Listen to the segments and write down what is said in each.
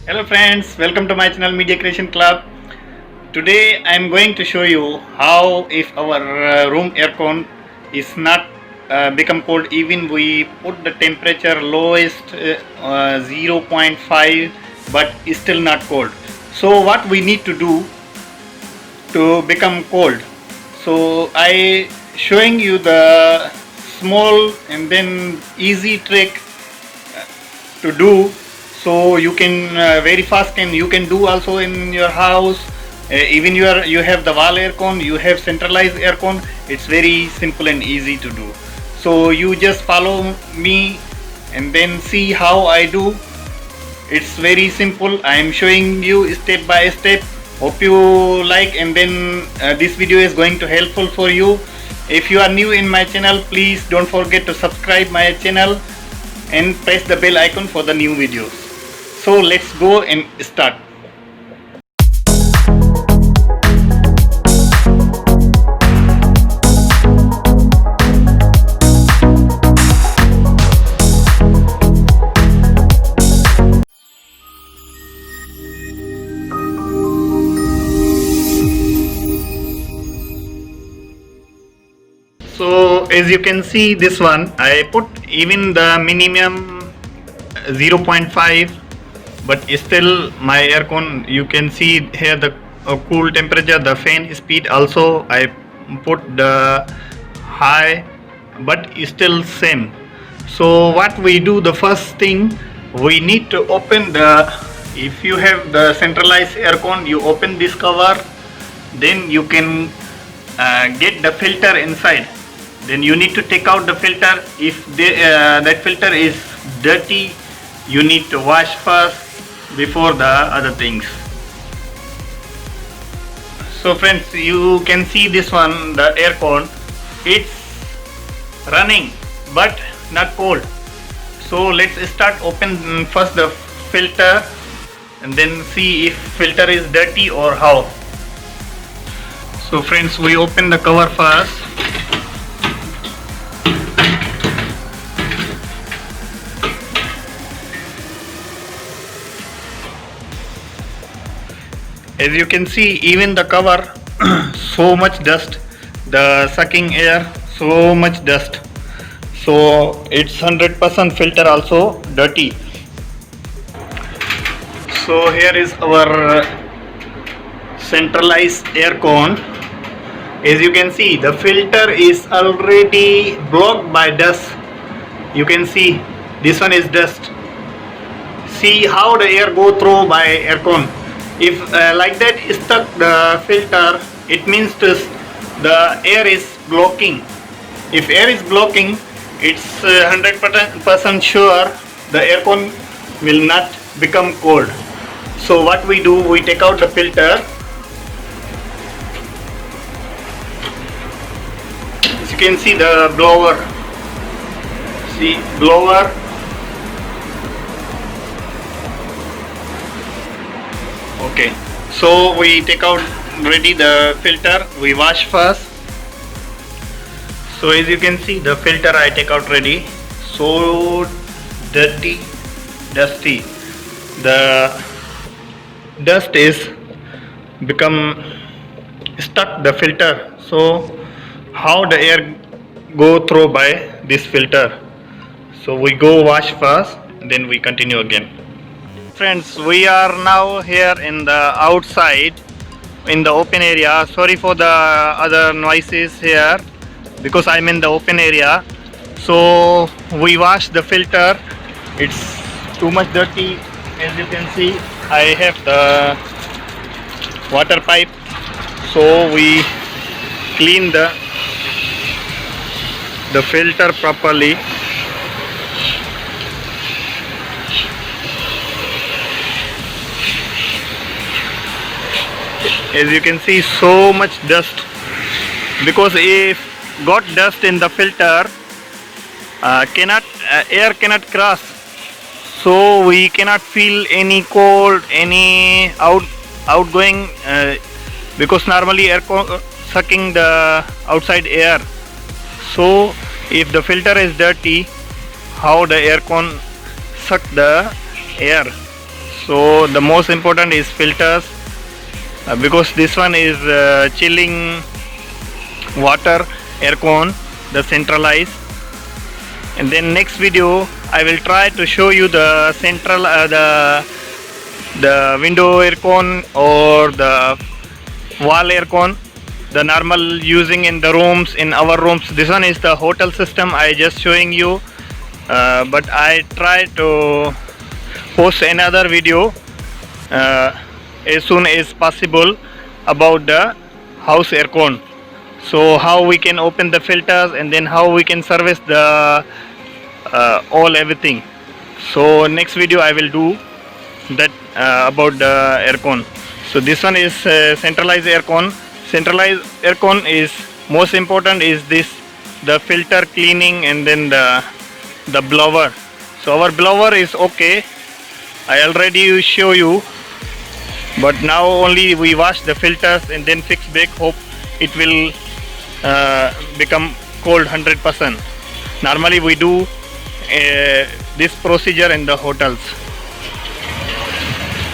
Hello friends, welcome to my channel Media Creation Club. Today I am going to show you how if our room aircon is not become cold even we put the temperature lowest 0.5 but is still not cold. So what we need to do to become cold. So I showing you the small and then easy trick to do, so you can very fast can you can do also in your house. Even you have the wall aircon, you have centralized aircon. It's very simple and easy to do, so you just follow me and then see how I do. It's very simple. I am showing you step by step. Hope you like, and then this video is going to helpful for you. If you are new in my channel, please don't forget to subscribe my channel and press the bell icon for the new videos. So let's go and start. So as you can see, this one I put even the minimum 0.5, but still my aircon, you can see here the cool temperature, the fan speed also I put the high, but still same. So what we do, the first thing we need to open the, if you have the centralized aircon, you open this cover, then you can get the filter inside. Then you need to take out the filter. If that filter is dirty, you need to wash first before the other things. So friends, you can see this one, the aircon, it's running but not cold. So let's start. Open first the filter and then see if filter is dirty or how. So friends, we open the cover first. As you can see, even the cover so much dust, the sucking air, so much dust. So it's 100% filter also dirty. So here is our centralized aircon. As you can see, the filter is already blocked by dust. You can see this one is dust. See how the air go through by aircon. If like that stuck the filter, it means the air is blocking. If air is blocking, it's 100% sure the aircon will not become cold. So what we do, we take out the filter. As you can see the blower, see blower. Okay, so we take out ready the filter, we wash first. So as you can see, the filter I take out ready. So dirty, dusty. The dust is become stuck the filter. So how the air go through by this filter. So we go wash first, then we continue again. Friends, we are now here in the outside in the open area. Sorry for the other noises here because I'm in the open area. So we wash the filter. It's too much dirty. As you can see, I have the water pipe, so we clean the filter properly. As you can see, so much dust, because if got dust in the filter, air cannot cross, so we cannot feel any cold, any outgoing, because normally air sucking the outside air. So if the filter is dirty, how the aircon suck the air. So the most important is filters, because this one is chilling water air con, the centralized. And then next video I will try to show you the central the window air con or the wall air con, the normal using in the rooms, in our rooms. This one is the hotel system I just showing you, but I try to post another video as soon as possible about the house air con. So how we can open the filters and then how we can service the all everything. So next video I will do that about the air con. So this one is centralized air con. Centralized air con is most important is this, the filter cleaning and then the blower. So our blower is okay, I already show you, but now only we wash the filters and then fix back. Hope it will become cold 100%. Normally we do this procedure in the hotels.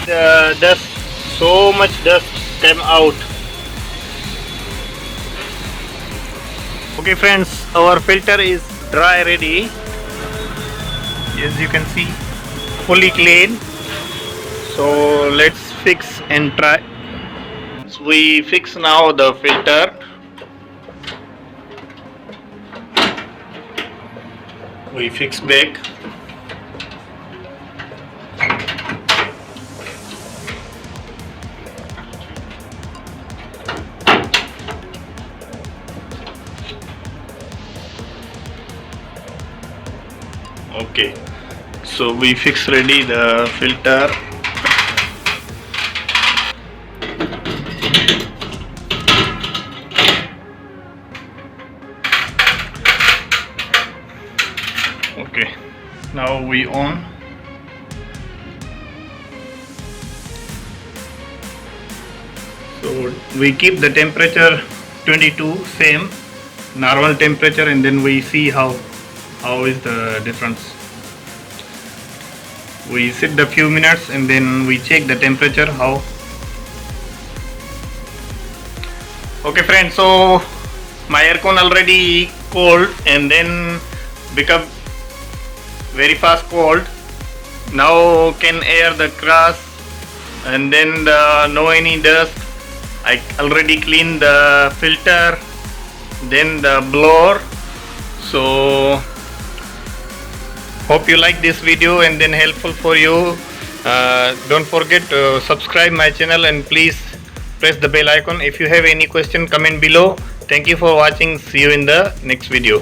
The dust, so much dust came out. Okay friends, our filter is dry ready. As you can see, fully clean. So let's fix and try. So we fix now the filter. We fix back. Okay, so we fix ready the filter. Okay, now we on. So we keep the temperature 22 same normal temperature, and then we see how is the difference. We sit the few minutes and then we check the temperature how. Okay friends, so my aircon already cold and then become very fast cold. Now can air the grass and then no any dust. I already clean the filter, then the blower. So hope you like this video and then helpful for you. Don't forget to subscribe my channel and please press the bell icon. If you have any question, comment below. Thank you for watching. See you in the next video.